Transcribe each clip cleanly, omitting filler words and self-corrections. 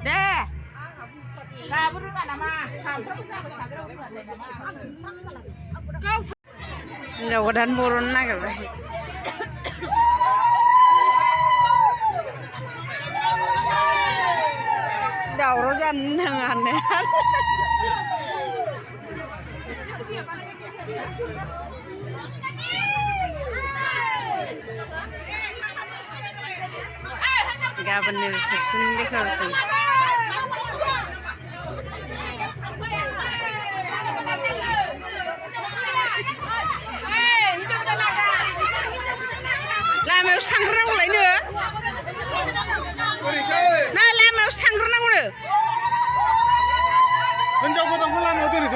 Deh. Nah, berulang nama. Sampai berulang nama. Gwdan burun nagerbaय दावराव जानो नाङा होननाया गाबोननि रिसेपसन डेक'रेसन लामायावसो थांग्रोनांगौलायनो ना लामायावसो थांग्रोनांगौनो हिनजाव गोदानखौ लामायाव दोनैथ'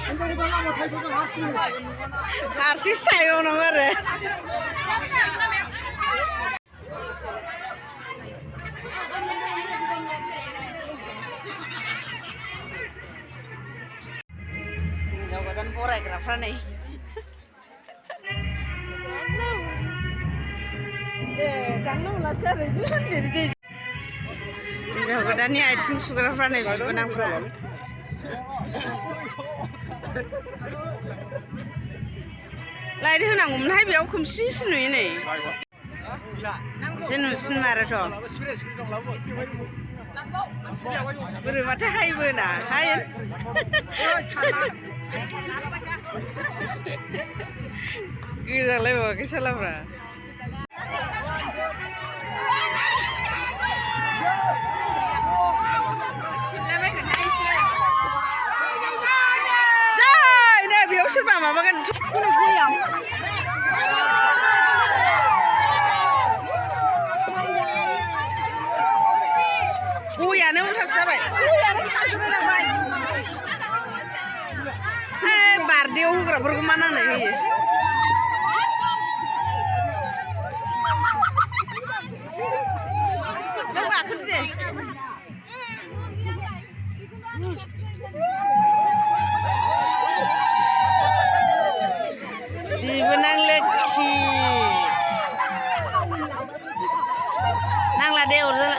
हिनजाव गोदान लामायाव थायथ'दों हारसिंसो थायबावनांगौ आरो हिनजाव गोदान बरायग्राफ्रा नै जानला मोनलासो आरो बिदि होनदेरो दे हिनजाव गोदाननि आथिं सुग्राफ्रा नै बिबोनांफ्रा लाइट होनांगौमोनहाय बेयाव खोमसिसो नुयो नै एसे नुसिनमारोथ' बोरै माथो हायोबोना हायो गोजांलायबावाखै सालाफ्रा बेयाव सोरबा माबागोन गयानो उल्थासो जाबाय बार्डेआव होग्राफोरखौ मा नांनाय होयो नों गाखोदो दे बिबोनां लोक्षि नांला दे अरजाला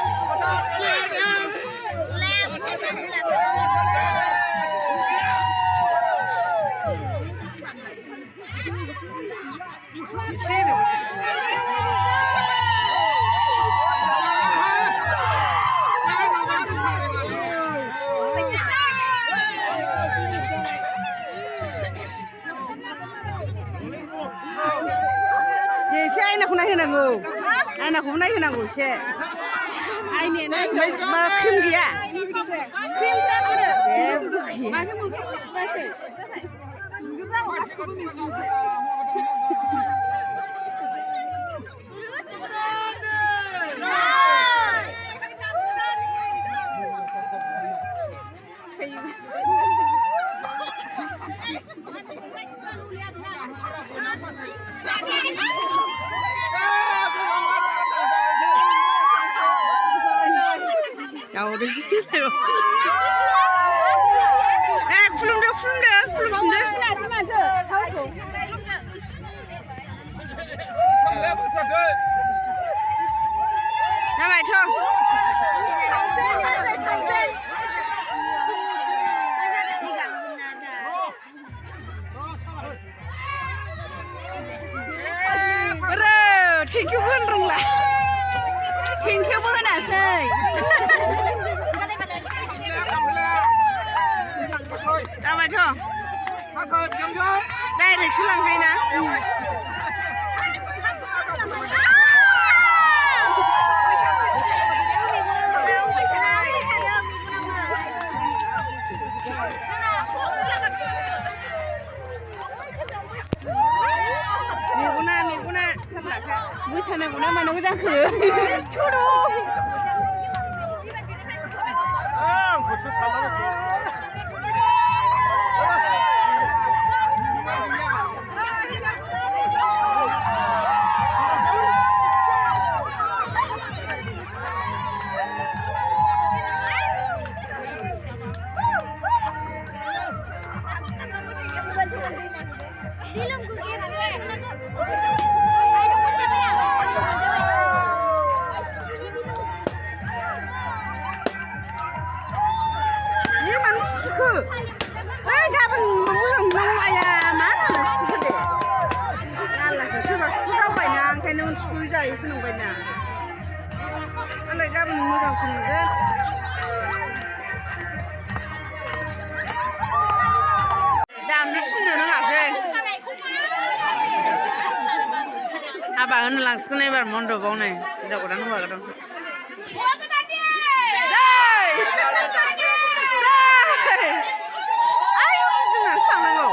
एसे आयनाखौ नायहोनांगौ आयनाखौबो नायहोनांगौ एसे मा क्रिम गैया खुलुमदो खुलुमफिनदो जाबायथ' थेंकिउबो होनो रोंला थेंकिउबो होनासै जाबायथ' डाइरेक्टसो लांखायोना मेगना मोसानांगौ ना मानांगौ जाखो सुइ जायोसो नंबायना मालाय गाबोन मोजांसो नुगोन दामनो थिननो रोङासै हाबा होनो लांसिगोन एबार मन्दपाव नै हिनजाव गोदान हौवा गोदानखौ थांनांगौ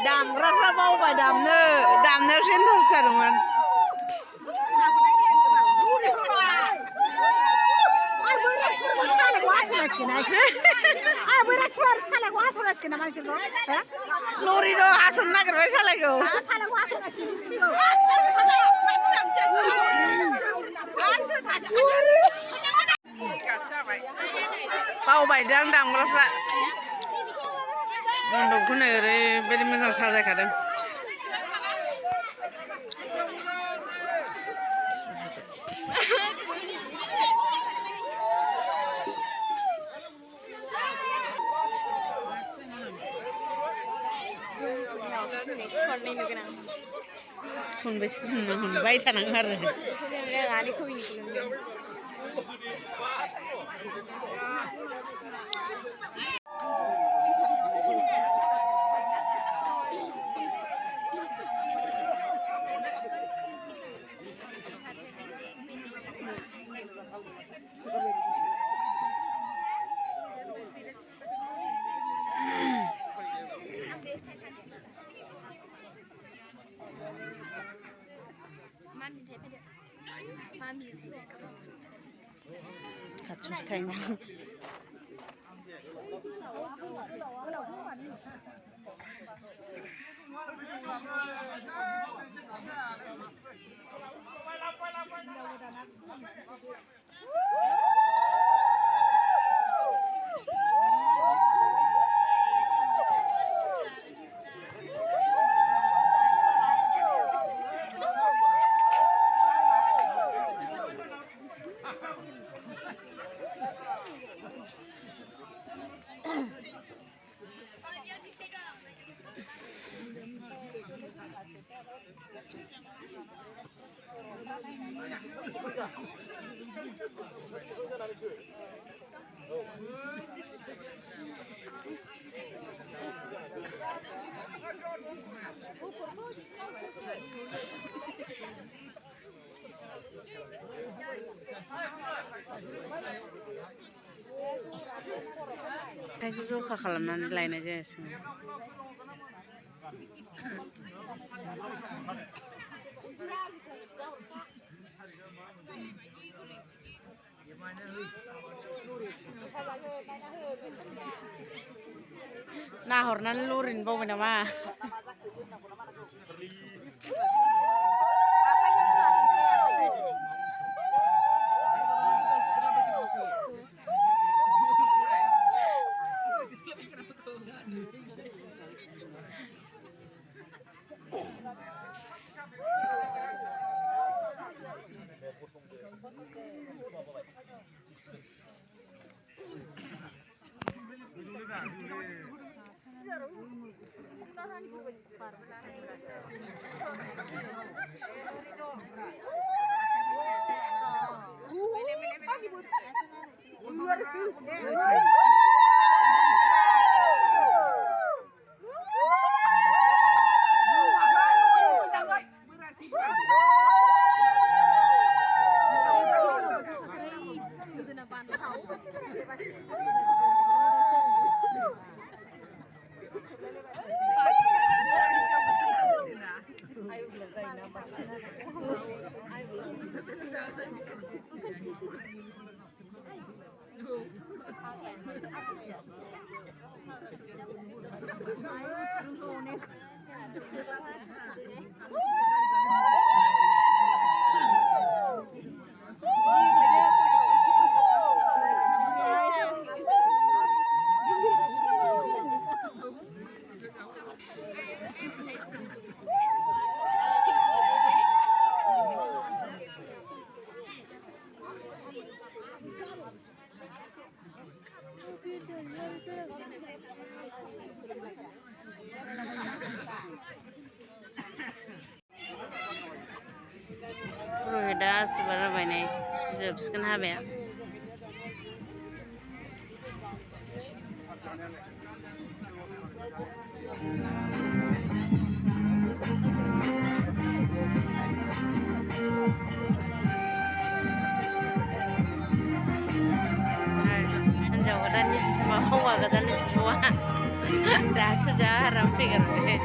दामग्राफ्रा बावबाय दामनायावसो इन्टारेस्ट जादोंमोन लरिद' हास'नो नागिरबाय सालायखौ बावबायदां दामग्राफ्रा मन्दपखौनो ओरैबायदि मोजां साजायखादों खनबेसे मोनबाय थानांगौ आरो खाथियावसो थाहैनांगौ आखाइखौ जखा खालामनानै लायनाय जायासै नाहरनानै लरिनो बावबाय नामा गासिबो रानबायनाय जोबसिगोन हाबाया हिन्जाव गोदाननि बिमा हौवा गोदाननि बिब'आ दासो जा आराम फैगारबाय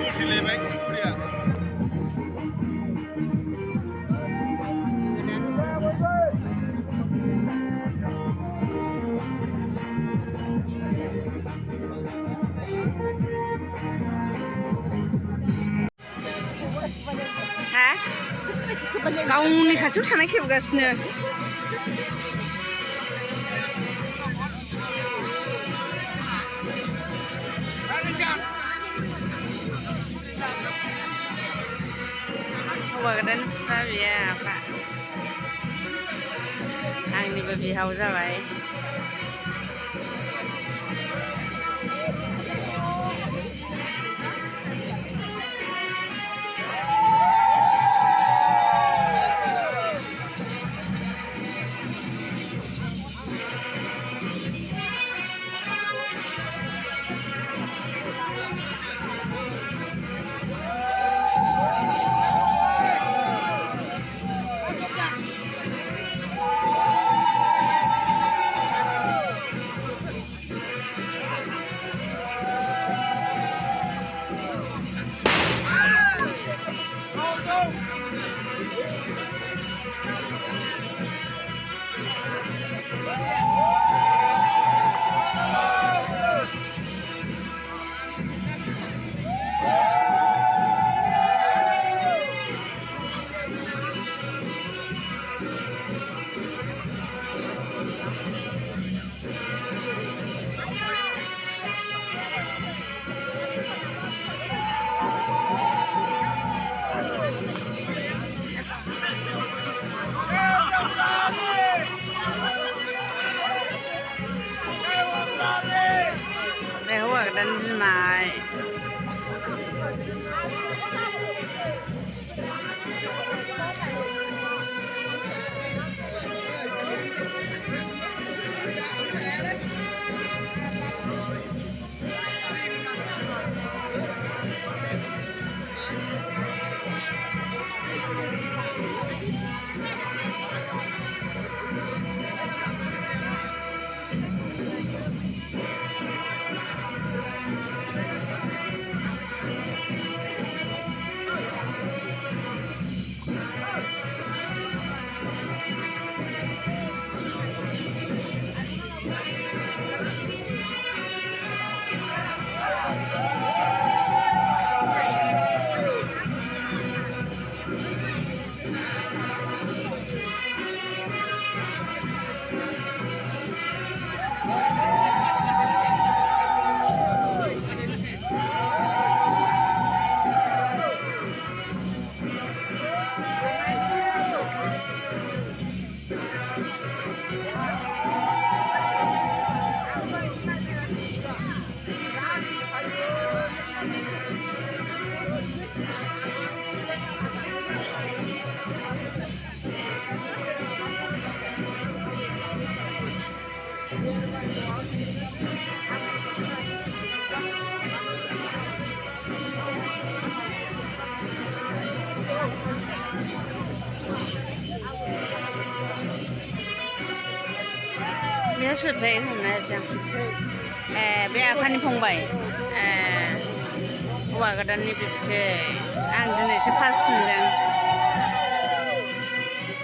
उठिलायबाय बुरिया हा गावनि खाथियाव थानाय खेबगासिनो हौवा गोदाननि बिफा बियो आफा आंनिबो बिहाव जाबाय hौवा गोदान बिमाय बे सोरथाय हमनायजों बे आफानि फंबाय हौवा गोदाननि बिबथै आं दिनैसो फार्स्ट नुदों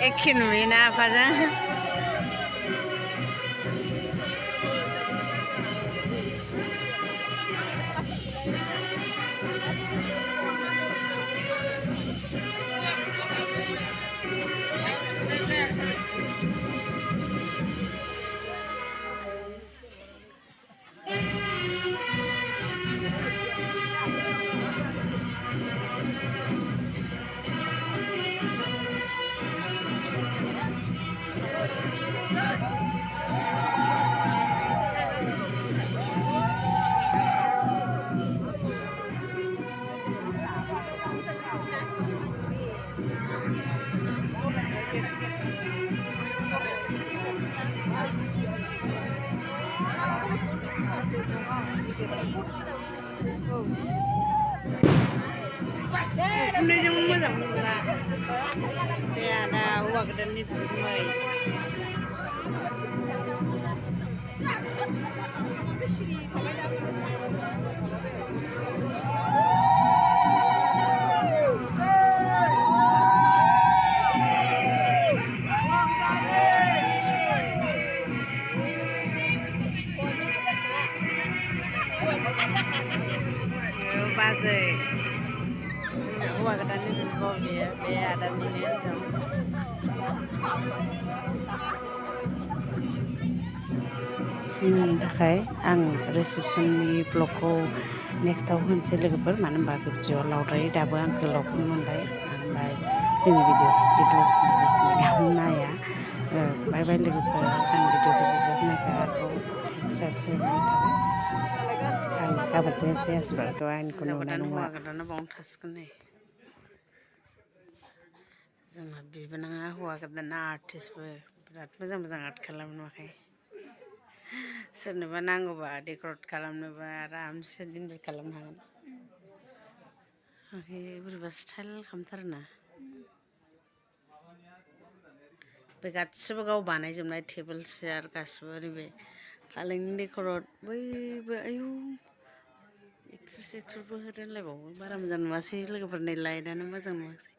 एखे नुयोना आफाजों उखुन्दैजों मोजां मोनला बे आदा हौवा गोदाननि बिगुमै बाजै हौवा गोदाननि बिब' बियो बे आदानिनो हिनजाव बेनि थाखाय आं रिसेपसननि ब्लगखौ नेक्स्टआव होनोसै लोगोफोर मानो होनबा भिडिअ लावद्राय दाबो आं गोलावखौनो मोनबाय मानो होनबा जोंनि भिडिअ गाहाम नाया बाय बाय लोगोफोर आं भिडिअखौ जोबोद नायखा आरोबाव जासिहरनाय थाबाय आं गाबोनसो होनोसै आसबारथ' आंखौ नुनाय नंला हौवा गोदाना बावनो थासिगोन नै जोंना बिबोनाङा हौवा गोदाना आर्टिस्टबो बिराद मोजां मोजां आर्ट खालामो नुवाखै सोरनोबा नांगौबा डेक'रेट खालामनोबा आरामसे इनभाइट खालामनो हागोन बोरैबा स्टाइल खालामथारोना बे गासिबो गाव बानायजोबनाय टेबोल चेयार गासिबो नैबे फालेंनि डेक'रेट बैबो आयौ एक्ट्रेस एक्टरबो होदेरलायबावो बारा मोजां नुवासै लोगोफोर नै लाइटआनो मोजां नुवासै